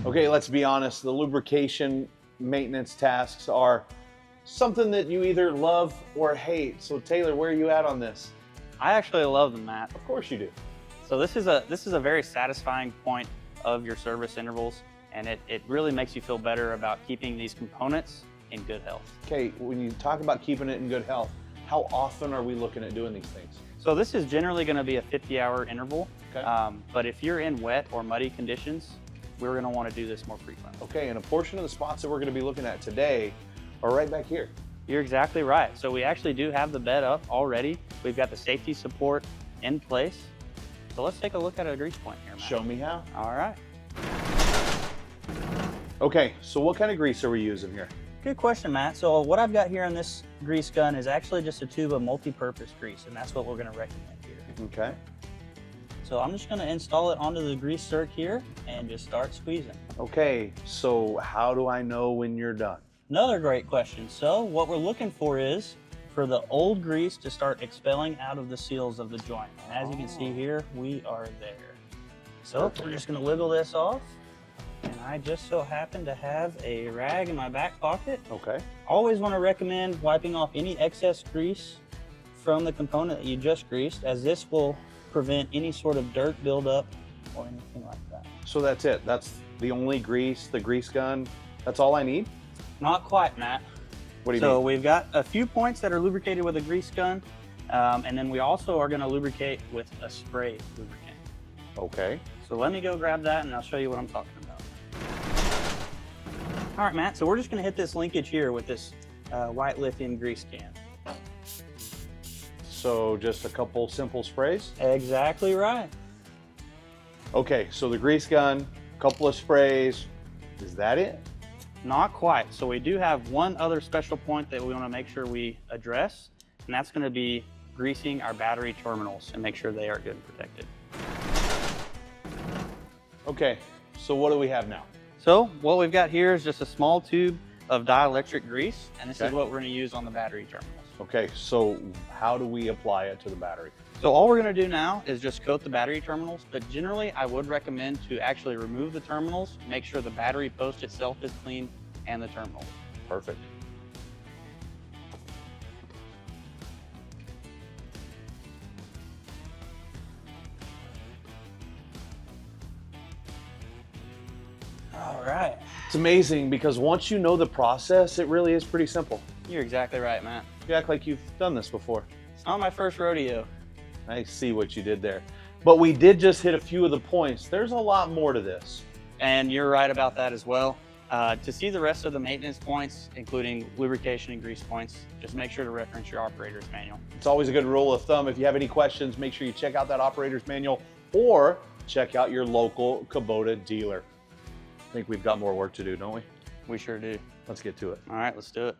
Okay, let's be honest, the lubrication maintenance tasks are something that you either love or hate. So Taylor, where are you at on this? I actually love them, Matt. Of course you do. So this is a very satisfying point of your service intervals, and it really makes you feel better about keeping these components in good health. Okay, when you talk about keeping it in good health, how often are we looking at doing these things? So this is generally going to be a 50-hour interval, Okay. but if you're in wet or muddy conditions, we're going to want to do this more frequently. Okay, and a portion of the spots that we're going to be looking at today are right back here. You're exactly right. So we actually do have the bed up already. We've got the safety support in place. So let's take a look at a grease point here, Matt. Show me how. All right. Okay, so what kind of grease are we using here? Good question, Matt. So what I've got here in this grease gun is actually just a tube of multi-purpose grease, and that's what we're going to recommend here. Okay. So I'm just going to install it onto the grease zerk here and just start squeezing. Okay, so how do I know when you're done? Another great question. So what we're looking for is for the old grease to start expelling out of the seals of the joint. And as you can see here, we are there. So we're just going to wiggle this off. And I just so happen to have a rag in my back pocket. Okay. Always want to recommend wiping off any excess grease from the component that you just greased, as this will prevent any sort of dirt buildup or anything like that. So that's it. That's the only grease, the grease gun. That's all I need? Not quite, Matt. What do you So mean? we've got a few points that are lubricated with a grease gun, and then we also are going to lubricate with a spray lubricant. Okay. So let me go grab that and I'll show you what I'm talking about. All right, Matt, so we're just going to hit this linkage here with this white lithium grease can. So just a couple simple sprays? Exactly right. Okay, so the grease gun, couple of sprays. Is that it? Not quite. So we do have one other special point that we want to make sure we address, and that's going to be greasing our battery terminals and make sure they are good and protected. Okay, so what do we have now? So what we've got here is just a small tube of dielectric grease, and this Okay. is what we're going to use on the battery terminals. Okay, so how do we apply it to the battery? So all we're going to do now is just coat the battery terminals, but generally I would recommend to actually remove the terminals, make sure the battery post itself is clean and the terminal. Perfect. All right. It's amazing because once you know the process, it really is pretty simple. You're exactly right, Matt. You act like you've done this before. It's not my first rodeo. I see what you did there. But we did just hit a few of the points. There's a lot more to this. And you're right about that as well. To see the rest of the maintenance points, including lubrication and grease points, just make sure to reference your operator's manual. It's always a good rule of thumb. If you have any questions, make sure you check out that operator's manual or check out your local Kubota dealer. I think we've got more work to do, don't we? We sure do. Let's get to it. All right, let's do it.